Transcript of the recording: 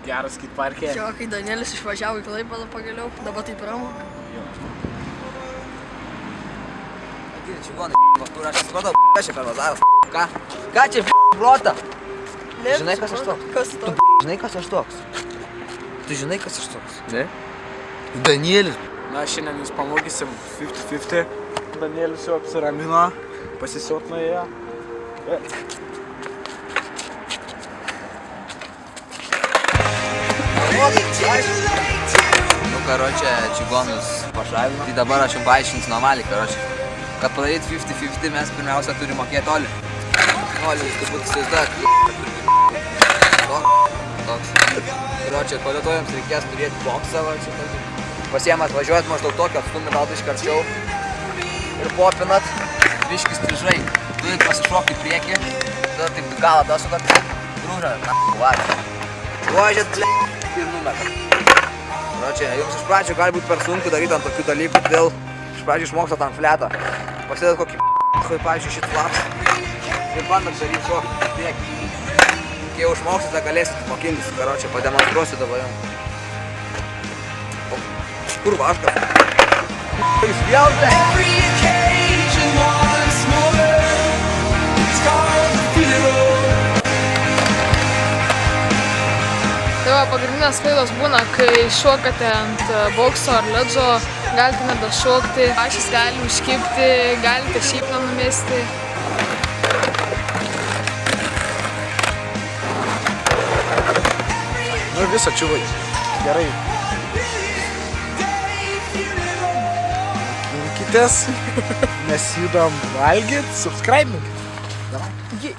Geras skateparke. Jo, kai Danielis išvažiavo į Klaipėdą pagaliau, dabar taip ramu. Ateina čigonai, kur aš supratau, kas čia per vazaras, ką? Ką čia brota? Žinai, kas aš toks? Kas tu toks? Žinai, kas aš toks? Tu žinai, kas aš toks? Ne? Danielis. Na, šiandien jūs pamokysim 50-50. Danielis jau apsiramino, pasisiotino ją. Nu, karočią, čigonus pašalino. Tai dabar aš jums paaiškinsiu normaliai, karočią. Kad padaryti 50-50 mes pirmiausia turime mokėti olį. Olį, jūs turbūt įsivaizduojat. Toks. Karočią, kolietojams reikės turėti boksą, va, čia tokį. Pasiemat važiuojat maždaug tokio atstumį, gal iškarčiau. Ir popinat, biškis strižai. Turit pasišokti į priekį. Tada taip galą dasukat. Grūžat, važiuojat. Važiuojat, ir numetat. Karočią, jums iš pradžių gali būti per sunku daryti ant tokių dalykų, todėl iš pradžių išmokstat ant fletą. Pasidedat kokį pavyzdžiui šitą flatą. Ir bandat daryti šokti į priekį. Kai jau išmoksite, galėsit mokintis, karočią, pademonstruosiu dabar jums. Kur vaškas? Jūs vėl, ble? Tai va, pagrindinės klaidos būna, kai šokate ant bokso ar ledžo, galite nebešokti, ašis gali užkibti, galite šiaip nenumesti. Nu visą čiuvai. Gerai. Linkitės, mes judam valgyt, subscribing. Davai.